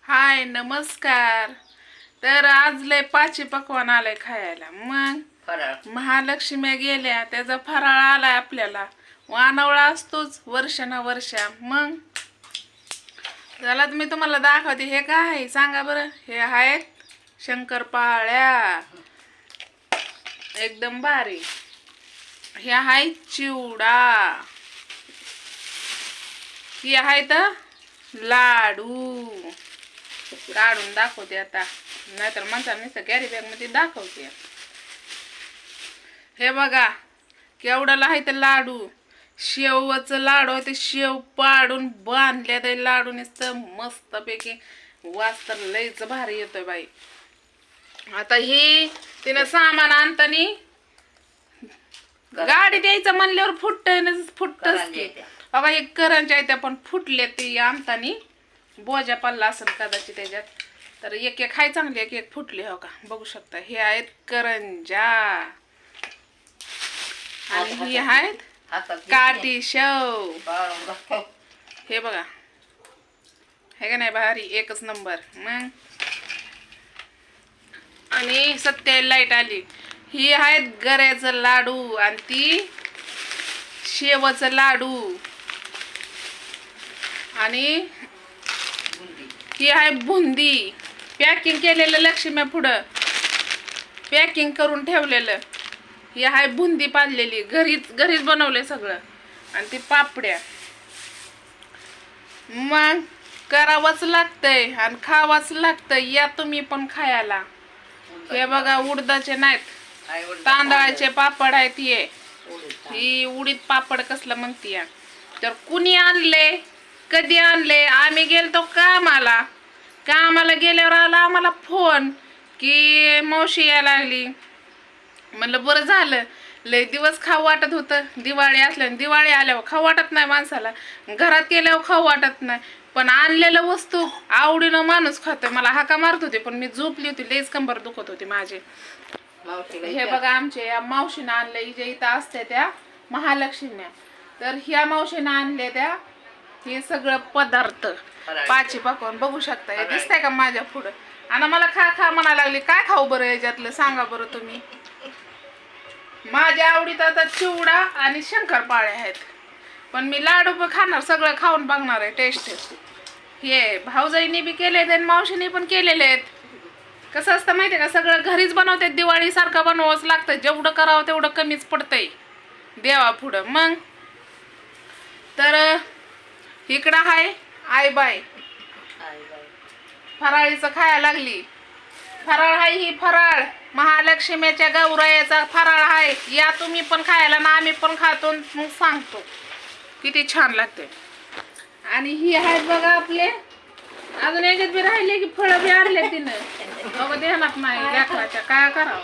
हाय नमस्कार. तर आज लय पाची पकवान आलंय खायला. मग फराळ महालक्ष्मी गेल्या त्याचा फराळ आलाय आपल्याला. वानवळा असतोच वर्षाना वर्षा. मग चला मी तुम्हाला दाखवते. हे काय आहे सांगा बरं. हे आहेत शंकरपाळ्या एकदम भारी. हे आहे चिवडा. हे आहेत लाडू. काढून दाखवते आता, नाहीतर माणसाला नुसतं कॅरी बॅग मध्ये दाखवते. हे बघा केवढं आहे ते लाडू. शेवचं लाडू आहे ते. शेव पाडून बांधल्या ते लाडू नुसतं मस्त पैकी. वास तर लयच भारी येतोय बाई. आता ही तिनं सामान आणतानी गाडी द्यायचं म्हणल्यावर फुटतच की. बघा हे करंज्या आहेत पण फुटले ते आणतानी. बोजा पडला असेल कदाचित त्याच्यात. तर एक एक हाय चांगली, एक एक फुटली. हो का बघू शकता. हे आहेत करंजा आणि ही आहेत काठी शेव. हे बघा हे का नाही भारी एकच नंबर. मग आणि सत्य लाईट आली. ही आहेत गऱ्याचं लाडू आणि ती शेवचं लाडू आणि ही आहे बुंदी. पॅकिंग केलेलं लक्ष्मी पुढं पॅकिंग करून ठेवलेलं. ही आहे बुंदी पाडलेली घरीच बनवले सगळं. आणि ती पापड्या. मग करावंच लागतंय आणि खावाच लागतंय. या तुम्ही पण खायला. हे बघा उडदाचे नाहीत तांदळाचे पापड आहेत. ही उडीद पापड कसलं म्हणतीय. तर कुणी आणले कधी आणले. आम्ही गेलतो कामाला गेल्यावर आला आम्हाला फोन की मावशी यायला लागली. म्हणलं बरं झालं. लय दिवस खाऊ वाटत होतं. दिवाळी असल्याने दिवाळी आल्यावर खाऊ वाटत नाही माणसाला. घरात गेल्यावर खाऊ वाटत नाही. पण आणलेलं वस्तू आवडीनं माणूस खातोय. मला हाका मारत होते पण मी झोपली होती. लयच कंबर दुखत होती माझी. हे बघा आमच्या या मावशीनं आणलं. जे इथं असते त्या महालक्ष्मी. तर ह्या मावशीनं आणले त्या हे सगळं पदार्थ पाची पकवान बघू शकता. हे दिसतंय का माझ्या पुढं. आणि मला खा म्हणायला लागली. काय खाऊ बरं याच्यातलं सांगा बरं तुम्ही. माझ्या आवडीत आता चिवडा आणि शंकरपाळे आहेत. पण मी लाडू पण खाणार. सगळं खाऊन बघणार आहे टेस्ट. हे भाऊजाईनी बी केले आणि मावशीने पण केलेले आहेत. कसं असतं माहितीये का सगळं घरीच बनवते. दिवाळी सारखं बनवावंच लागतं. जेवढं करावं तेवढं कमीच पडतंय देवा पुढं. मग तर इकडं हाय आईबाई फराळीचं खायला लागली. फराळ हाय ही फराळ महालक्ष्मीच्या गौरायाचा फराळ आहे. या तुम्ही पण खायला ना आम्ही पण खातो. मग सांगतो किती छान लागते. आणि ही आहेत बघा आपले अजून याच्यात बी राहिले की फळं बी आणले तिनं. बघा ध्यानात नाही लेकराच्या काय करावं.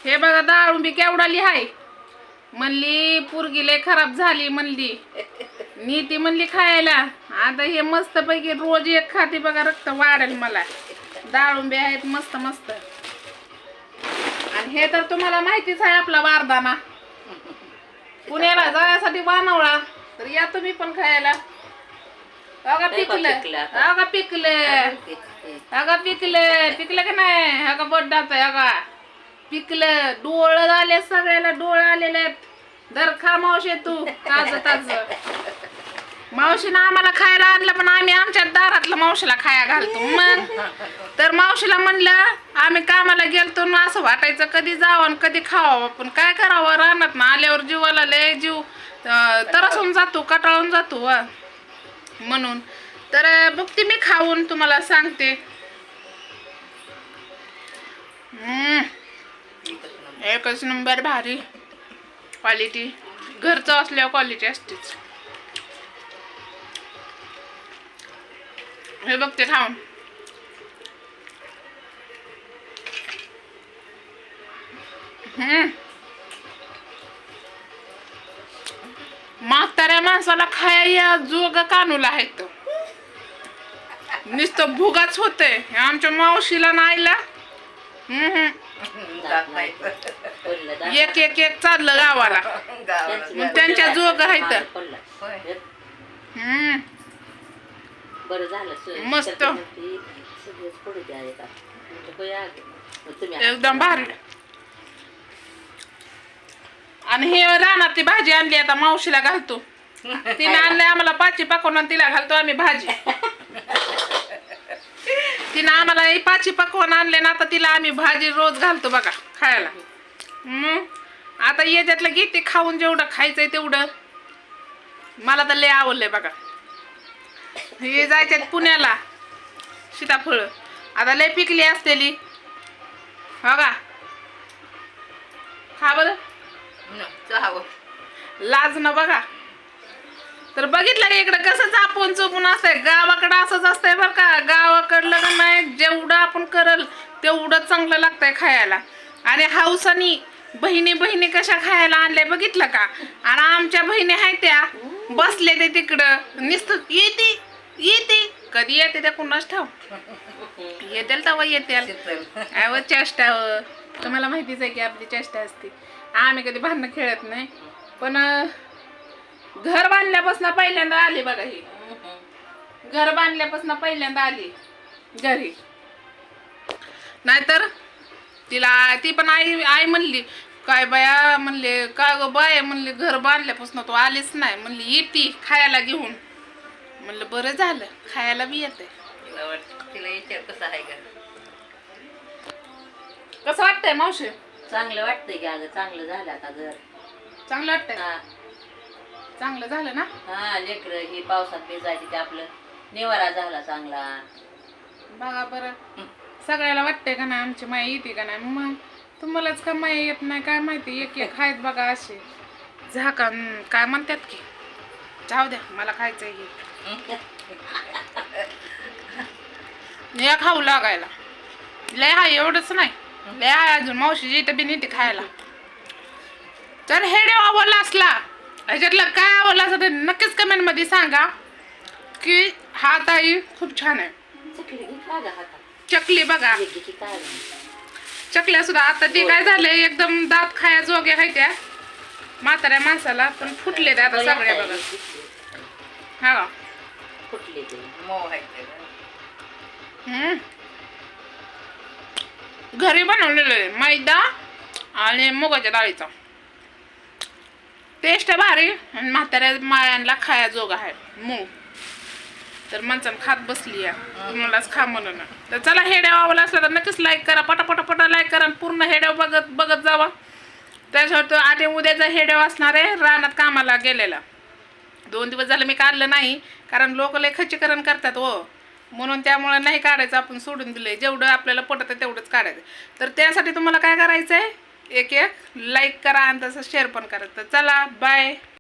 हे बघा डाळुंबी केवढाली हाय. म्हणली पोरगी लय खराब झाली म्हणली. नीती म्हणली खायला. आता हे मस्त पैकी रोज एक खाते बघा. रक्त वाढेल मला. डाळुंबे आहेत मस्त मस्त. आणि हे तर तुम्हाला माहितीच आहे आपला बारदाना. पुण्याला जाण्यासाठी वानवळा. तर या तुम्ही पण खायला. अगं पिकलं अगं पिकलं अगं पिकलं का नाही. अगं बड्डाच आहे. अगं पिकलं. डोळं आले सगळ्याला. डोळं आलेले आहेत. दर खा मावशी तू ताज मावशीनं आम्हाला खायला आणलं पण आम्ही आमच्या दारातलं मावशीला खाया घालतो. मग तर मावशीला म्हणलं आम्ही कामाला गेलतो ना असं वाटायचं कधी जावं आणि कधी खावावं. पण काय करावं रानात ना आल्यावर जीवाला लय जीव तरसून जातो कटाळून जातो म्हणून. तर बघते मी खाऊन तुम्हाला सांगते. एकच नंबर भारी क्वालिटी. घरचं असल्यावर क्वालिटी असतेच. हे बघते खाऊन. म्हाताऱ्या माणसाला खाया जोग कानूला आहेत. नुसतं भुगाच होते. आमच्या मावशीला नाहीला एक एक एक चाललं गावाला. मग त्यांच्या जोग आहेत. बरं झालं मस्त एकदम भारी. आणि हे रानातली भाजी आणली आता मावशीला घालतो. तिने आणले आम्हाला पाची पाकवून आणि तिला घालतो आम्ही भाजी. तिनं आम्हाला ही पाची पकवान आणले ना आता तिला आम्ही भाजी रोज घालतो बघा खायला. आता याच्यातलं घेते खाऊन जेवढं खायचंय तेवढं. मला तर लय आवडलंय बघा. हे जायच्यात पुण्याला सीताफळ आता लय पिकली असतेली हो का. खा बरं लाज न बघा. तर बघितलं का इकडं कसं चापून चुपून असतंय. गावाकडं असंच असतंय बरं का. गावाकडलं का नाही जेवढं आपण करल तेवढं चांगलं लागतंय खायला. आणि हाऊसानी बहिणी बहिणी कशा खायला आणल्या बघितलं का. आणि आमच्या बहिणी आहेत त्या बसले ते तिकडं नुसतं येते येते. कधी येते त्या कुणाच ठाव येतील तेव्हा येतील. चेष्टा तुम्हाला माहितीच आहे की आपली चेष्टा असते. आम्ही कधी भांडणं खेळत नाही. पण घर बांधल्यापासून पहिल्यांदा आली बघा. ही घर बांधल्यापासून पहिल्यांदा आली घरी. नाहीतर तिला ती पण आई म्हणली काय बाया म्हणले का ग बाय म्हणले घर बांधल्यापासून तू आलीच नाही म्हणली येते खायला घेऊन. म्हणलं बरं झालं खायला बी येते. कसं वाटतंय मावशी. चांगलं वाटतंय की अगं चांगलं झालं आता घर. चांगलं वाटतंय चांगलं झालं ना. हा लेकर ही पावसात भिजायची ते आपलं निवारा झाला चांगला बघा बरं. सगळ्याला वाटतंय का नाही आमची माया येते का नाही. मग तुम्हालाच का माया येत नाही काय माहिती. एक एक आहेत बघा असे झाका काय म्हणतात की जाऊ द्या मला खायचंय हे खाऊ लागायला. लय हाय एवढंच नाही लय हाय अजून. मावशीची इथं बी नेते खायला. तर हेडे आवडला असला ह्याच्यातलं काय आवडलं असं तर नक्कीच कमेंट मध्ये सांगा की हा ताई खूप छान आहे. चकली बघा चकल्या सुद्धा आता ते काय झालंय एकदम दात खाया जोग्या आहेत त्या म्हाताऱ्या माणसाला पण फुटले ते आता सगळ्या बघा. हा फुटले ते घरी बनवलेलं आहे मैदा आणि मुगाच्या डाळीचा. टेस्ट भारी आणि म्हाताऱ्या मायांना खाया जोग आहे मूग. तर माणसानं खात बसली आहे तुम्हालाच खा म्हणून. तर चला हेड्या आवडला असला तर नक्कीच लाईक करा. पटापटा लाईक करा. पूर्ण हेड्या बघत जावा. त्याच्यावर आधी उद्याचा हेड्या असणार आहे रानात कामाला गेलेला. 2 दिवस झाले मी काढलं नाही कारण लोक लय खच्चीकरण करतात हो म्हणून. त्यामुळे नाही काढायचं आपण सोडून दिलंय. जेवढं आपल्याला पटत तेवढंच काढायचं. तर त्यासाठी तुम्हाला काय करायचं आहे एक लाईक करा आणि तसं शेअर पण करा. तर चला बाय.